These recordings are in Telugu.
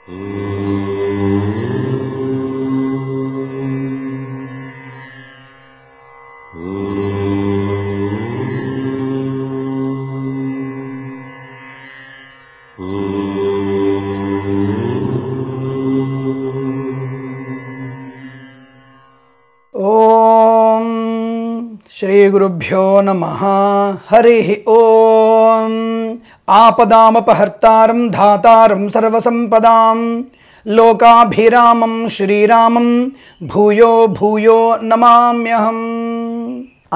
శ్రీ గురుభ్యో నమః. హరి ఓం. ఆపదామపహర్తారం ధాతారం సర్వసంపదాం లోకాభిరామం శ్రీరామం భూయో భూయో నమామ్యహం.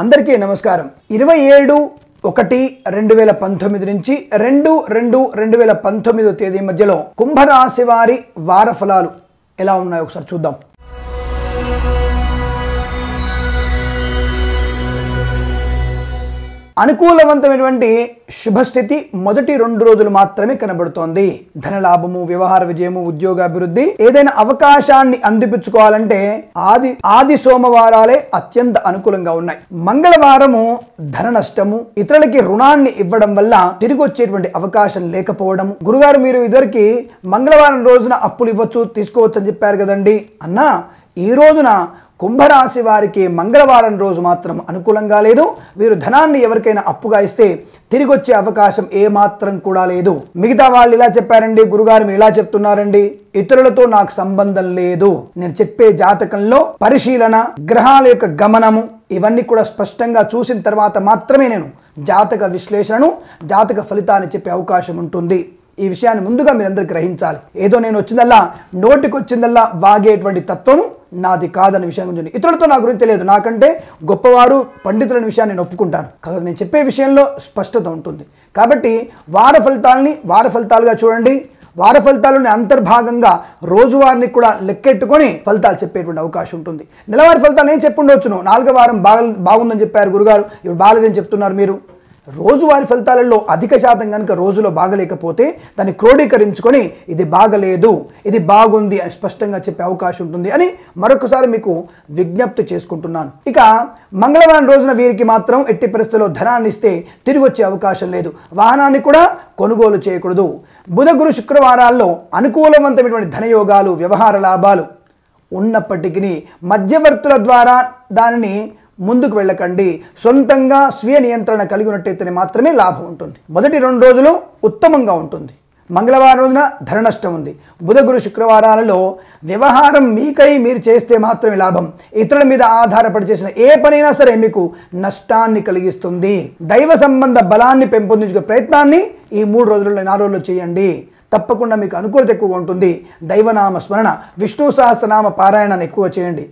అందరికీ నమస్కారం. 27/1/2019 నుంచి 2/2/2019 తేదీ మధ్యలో కుంభరాశి వారి వార ఫలాలు ఎలా ఉన్నాయో ఒకసారి చూద్దాం. అనుకూలవంతమైనటువంటి శుభస్థితి మొదటి 2 రోజులు మాత్రమే కనబడుతోంది. ధనలాభము, వ్యవహార విజయము, ఉద్యోగాభివృద్ధి, ఏదైనా అవకాశాన్ని అందిపుచ్చుకోవాలంటే ఆది సోమవారాలే అత్యంత అనుకూలంగా ఉన్నాయి. మంగళవారము ధన నష్టము, ఇతరులకి రుణాన్ని ఇవ్వడం వల్ల తిరిగి వచ్చేటువంటి అవకాశం లేకపోవడం. గురుగారు మీరు ఇదివరకు మంగళవారం రోజున అప్పులు ఇవ్వచ్చు, తీసుకోవచ్చు అని చెప్పారు కదండి అన్నా, ఈ రోజున కుంభరాశి వారికి మంగళవారం రోజు మాత్రం అనుకూలంగా లేదు. వీరు ధనాన్ని ఎవరికైనా అప్పుగా ఇస్తే తిరిగి వచ్చే అవకాశం ఏమాత్రం కూడా లేదు. మిగతా వాళ్ళు ఇలా చెప్పారండి, గురుగారు మీరు ఇలా చెప్తున్నారండి, ఇతరులతో నాకు సంబంధం లేదు. నేను చెప్పే జాతకంలో పరిశీలన, గ్రహాల యొక్క గమనము ఇవన్నీ కూడా స్పష్టంగా చూసిన తర్వాత మాత్రమే నేను జాతక విశ్లేషణను, జాతక ఫలితాన్ని చెప్పే అవకాశం ఉంటుంది. ఈ విషయాన్ని ముందుగా మీరందరూ గ్రహించాలి. ఏదో నేను వచ్చిందల్లా నోటికి వచ్చిందల్లా వాగేటువంటి తత్వం నాది కాదన్న విషయం గురించి, ఇతరులతో నా గురించి తెలియదు, నాకంటే గొప్పవారు పండితులైన విషయాన్ని నేను ఒప్పుకుంటాను. కాబట్టి నేను చెప్పే విషయంలో స్పష్టత ఉంటుంది. కాబట్టి వార ఫలితాలని వార ఫలితాలుగా చూడండి. వార ఫలితాలని అంతర్భాగంగా రోజువారిని కూడా లెక్కెట్టుకొని ఫలితాలు చెప్పేటువంటి అవకాశం ఉంటుంది. నెలవారి ఫలితాలు ఏం చెప్పుండవచ్చును, 4వ వారం బాగుందని చెప్పారు గురుగారు, ఇప్పుడు బాగలేదని చెప్తున్నారు మీరు. రోజువారి ఫలితాలలో అధిక శాతం కనుక రోజులో బాగలేకపోతే దాన్ని క్రోడీకరించుకొని ఇది బాగలేదు, ఇది బాగుంది అని స్పష్టంగా చెప్పే అవకాశం ఉంటుంది అని మరొకసారి మీకు విజ్ఞప్తి చేసుకుంటున్నాను. ఇక మంగళవారం రోజున వీరికి మాత్రం ఎట్టి పరిస్థితుల్లో ధనాన్ని ఇస్తే తిరిగి వచ్చే అవకాశం లేదు. వాహనాన్ని కూడా కొనుగోలు చేయకూడదు. బుధ గురు శుక్రవారాల్లో అనుకూలవంతమైనటువంటి ధనయోగాలు, వ్యవహార లాభాలు ఉన్నప్పటికీ మధ్యవర్తుల ద్వారా దానిని ముందుకు వెళ్ళకండి. సొంతంగా స్వీయ నియంత్రణ కలిగి ఉన్నట్టయితేనే మాత్రమే లాభం ఉంటుంది. మొదటి 2 రోజులు ఉత్తమంగా ఉంటుంది. మంగళవారం రోజున ధన నష్టం ఉంది. బుధ గురు శుక్రవారాలలో వ్యవహారం మీకై మీరు చేస్తే మాత్రమే లాభం. ఇతరుల మీద ఆధారపడి చేసిన ఏ పనైనా సరే మీకు నష్టాన్ని కలిగిస్తుంది. దైవ సంబంధ బలాన్ని పెంపొందించుకునే ప్రయత్నాన్ని ఈ 3 రోజుల్లో 4 రోజుల్లో చేయండి. తప్పకుండా మీకు అనుకూలత ఎక్కువగా ఉంటుంది. దైవనామ స్మరణ, విష్ణు సహస్రనామ పారాయణాన్ని ఎక్కువ చేయండి.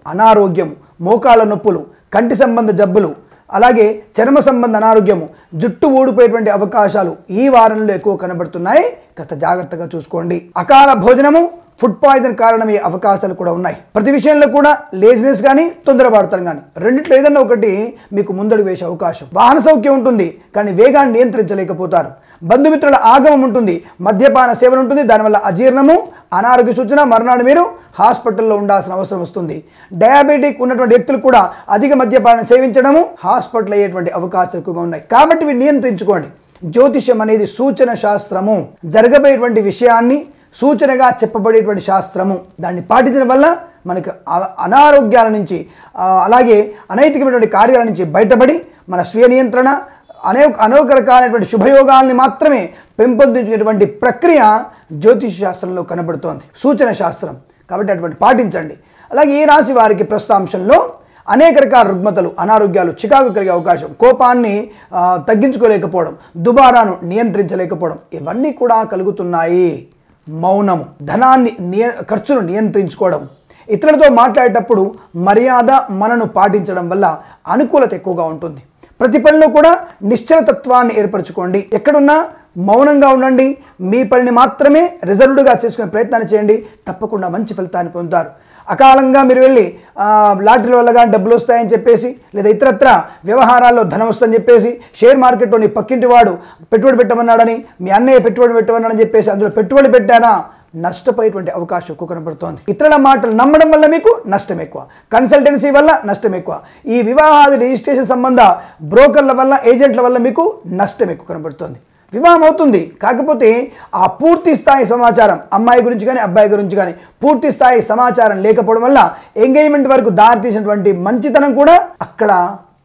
అనారోగ్యం, మోకాళ్ళ నొప్పులు, కంటి సంబంధ జబ్బులు, అలాగే చర్మ సంబంధ అనారోగ్యము, జుట్టు ఊడిపోయేటువంటి అవకాశాలు ఈ వారంలో ఎక్కువ కనబడుతున్నాయి. కాస్త జాగ్రత్తగా చూసుకోండి. అకాల భోజనము, ఫుడ్ పాయిజన్ కారణమయ్యే అవకాశాలు కూడా ఉన్నాయి. ప్రతి విషయంలో కూడా లేజినెస్ కానీ తొందరపడతాం కానీ రెండిట్లో ఏదన్నా ఒకటి మీకు ముందడుగు వేసే అవకాశం. వాహన సౌఖ్యం ఉంటుంది కానీ వేగాన్ని నియంత్రించలేకపోతారు. బంధుమిత్రుల ఆగమం ఉంటుంది, మద్యపాన సేవన ఉంటుంది, దానివల్ల అజీర్ణము, అనారోగ్య సూచన, మర్నాడు మీరు హాస్పిటల్లో ఉండాల్సిన అవసరం వస్తుంది. డయాబెటిక్ ఉన్నటువంటి వ్యక్తులు కూడా అధిక మద్యపానం సేవించడము, హాస్పిటల్ అయ్యేటువంటి అవకాశాలు ఎక్కువగా ఉన్నాయి. కాబట్టి వీటిని నియంత్రించుకోండి. జ్యోతిష్యం అనేది సూచన శాస్త్రము, జరగబోయేటువంటి విషయాన్ని సూచనగా చెప్పబడేటువంటి శాస్త్రము. దాన్ని పాటించడం వల్ల మనకు అనారోగ్యాల నుంచి, అలాగే అనైతికమైనటువంటి కార్యాల నుంచి బయటపడి మన స్వీయ నియంత్రణ, అనేక రకాలైనటువంటి శుభయోగాల్ని మాత్రమే పెంపొందించేటువంటి ప్రక్రియ జ్యోతిష శాస్త్రంలో కనబడుతోంది, సూచన శాస్త్రం. కాబట్టి అటువంటి పాటించండి. అలాగే ఈ రాశి వారికి ప్రస్తుతాంశంలో అనేక రకాల రుగ్మతలు, అనారోగ్యాలు, చికాకు కలిగే అవకాశం, కోపాన్ని తగ్గించుకోలేకపోవడం, దుబారాను నియంత్రించలేకపోవడం ఇవన్నీ కూడా కలుగుతున్నాయి. మౌనము, ధనాన్ని ఖర్చును నియంత్రించుకోవడం, ఇతరులతో మాట్లాడేటప్పుడు మర్యాద మనను పాటించడం వల్ల అనుకూలత ఎక్కువగా ఉంటుంది. ప్రతి పనిలో కూడా నిశ్చలతత్వాన్ని ఏర్పరచుకోండి. ఎక్కడున్నా మౌనంగా ఉండండి. మీ పనిని మాత్రమే రిజర్వ్డ్గా చేసుకునే ప్రయత్నాన్ని చేయండి. తప్పకుండా మంచి ఫలితాన్ని పొందుతారు. అకాలంగా మీరు వెళ్ళి లాటరీల వల్ల కానీ డబ్బులు వస్తాయని చెప్పేసి, లేదా ఇతరత్ర వ్యవహారాల్లో ధనం వస్తుందని చెప్పేసి, షేర్ మార్కెట్లో నీ పక్కింటి వాడు పెట్టుబడి పెట్టమన్నాడని, మీ అన్నయ్య పెట్టుబడి పెట్టమన్నాడని చెప్పేసి అందులో పెట్టుబడి పెట్టారా, నష్టపోయేటువంటి అవకాశం ఎక్కువ కనబడుతోంది. ఇతరుల మాటలు నమ్మడం వల్ల మీకు నష్టం ఎక్కువ, కన్సల్టెన్సీ వల్ల నష్టం ఎక్కువ, ఈ వివాహాది రిజిస్ట్రేషన్ సంబంధ బ్రోకర్ల వల్ల, ఏజెంట్ల వల్ల మీకు నష్టం ఎక్కువ కనబడుతోంది. వివాహం అవుతుంది. కాకపోతే ఆ పూర్తి స్థాయి సమాచారం అమ్మాయి గురించి కానీ అబ్బాయి గురించి కానీ పూర్తి స్థాయి సమాచారం లేకపోవడం వల్ల ఎంగేజ్మెంట్ వరకు దారితీసినటువంటి మంచితనం కూడా అక్కడ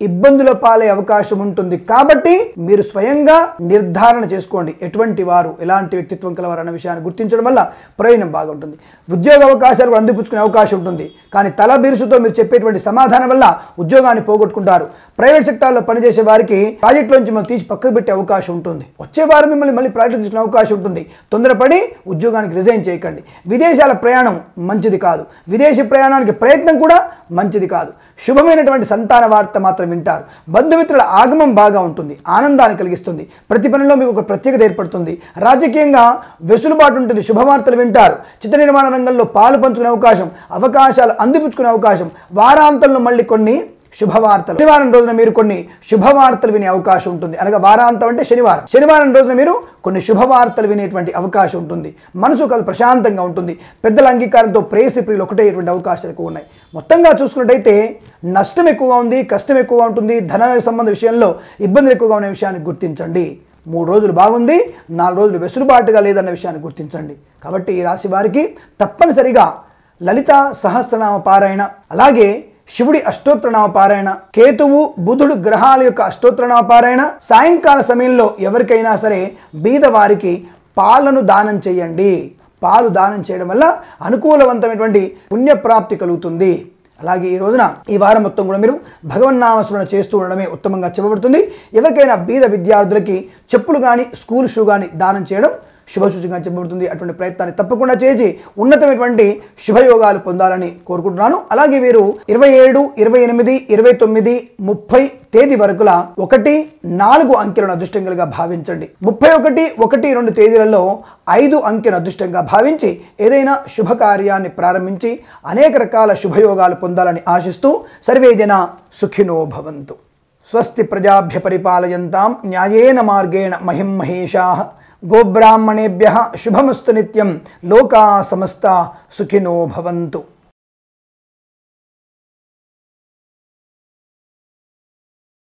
ఇబ్బందుల పాలే అవకాశం ఉంటుంది. కాబట్టి మీరు స్వయంగా నిర్ధారణ చేసుకోండి ఎటువంటి వారు, ఎలాంటి వ్యక్తిత్వం కలవారు అన్న విషయాన్ని గుర్తించడం వల్ల ప్రయోజనం బాగుంటుంది. ఉద్యోగ అవకాశాలు కూడా అందిపుచ్చుకునే అవకాశం ఉంటుంది. కానీ తల బిరుసుతో మీరు చెప్పేటువంటి సమాధానం వల్ల ఉద్యోగాన్ని పోగొట్టుకుంటారు. ప్రైవేట్ సెక్టార్లో పనిచేసే వారికి ప్రాజెక్టులోంచి మిమ్మల్ని తీసి పక్కకు పెట్టే అవకాశం ఉంటుంది. వచ్చే వారు మిమ్మల్ని మళ్ళీ ప్రాజెక్టు తీసుకునే అవకాశం ఉంటుంది. తొందరపడి ఉద్యోగానికి రిజైన్ చేయకండి. విదేశాల ప్రయాణం మంచిది కాదు. విదేశీ ప్రయాణానికి ప్రయత్నం కూడా మంచిది కాదు. శుభమైనటువంటి సంతాన వార్త మాత్రం వింటారు. బంధుమిత్రుల ఆగమం బాగా ఉంటుంది, ఆనందాన్ని కలిగిస్తుంది. ప్రతి పనిలో మీకు ఒక ప్రత్యేకత ఏర్పడుతుంది. రాజకీయంగా వెసులుబాటు ఉంటుంది, శుభవార్తలు వింటారు. చిత్ర నిర్మాణ రంగంలో పాలు పంచుకునే అవకాశాలు అందిపుచ్చుకునే అవకాశం. వారాంతంలో మళ్ళీ కొన్ని శుభవార్తలు, శనివారం రోజున మీరు కొన్ని శుభవార్తలు వినే అవకాశం ఉంటుంది. అనగా వారాంతం అంటే శనివారం రోజున మీరు కొన్ని శుభవార్తలు వినేటువంటి అవకాశం ఉంటుంది. మనసు కాదు ప్రశాంతంగా ఉంటుంది. పెద్దల అంగీకారంతో ప్రేయసి ప్రియులు ఒకటేటువంటి అవకాశాలు ఎక్కువ ఉన్నాయి. మొత్తంగా చూసుకున్నట్టయితే నష్టం ఎక్కువగా ఉంది, కష్టం ఎక్కువగా ఉంటుంది. ధన సంబంధ విషయంలో ఇబ్బందులు ఎక్కువగా ఉన్న విషయాన్ని గుర్తించండి. 3 రోజులు బాగుంది, 4 రోజులు వెసులుబాటుగా లేదన్న విషయాన్ని గుర్తించండి. కాబట్టి ఈ రాశి వారికి తప్పనిసరిగా లలిత సహస్రనామ పారాయణ, అలాగే శివుడి అష్టోత్తరనామ పారాయణ, కేతువు బుధుడు గ్రహాల యొక్క అష్టోత్తరనామ పారాయణ, సాయంకాల సమయంలో ఎవరికైనా సరే బీదవారికి పాలను దానం చేయండి. పాలు దానం చేయడం వల్ల అనుకూలవంతమైనటువంటి పుణ్యప్రాప్తి కలుగుతుంది. అలాగే ఈ రోజున ఈ వారం మొత్తం కూడా మీరు భగవన్నామస్మరణ చేస్తూ ఉండడమే ఉత్తమంగా చెప్పబడుతుంది. ఎవరికైనా బీద విద్యార్థులకి చెప్పులు కానీ స్కూల్ షూ కానీ దానం చేయడం శుభసూచకంగా చెప్పబడుతుంది. అటువంటి ప్రయత్నాన్ని తప్పకుండా చేసి ఉన్నతమైనటువంటి శుభయోగాలు పొందాలని కోరుకుంటున్నాను. అలాగే వీరు 27, 28, 29, 30 తేదీ వరకుల 1, 4 అంకెలను అదృష్టంగా భావించండి. 31, 1, 2 తేదీలలో 5 అంకెను అదృష్టంగా భావించి ఏదైనా శుభకార్యాన్ని ప్రారంభించి అనేక రకాల శుభయోగాలు పొందాలని ఆశిస్తూ సర్వేజన సుఖినో భవంతు. స్వస్తి ప్రజాభ్య పరిపాలయంతాం న్యాయేన మార్గేణ మహిం మహేషాః. గోబ్రాహ్మణేభ్యః శుభమస్తు నిత్యం. లోకా సమస్తా సుఖినో భవంతు.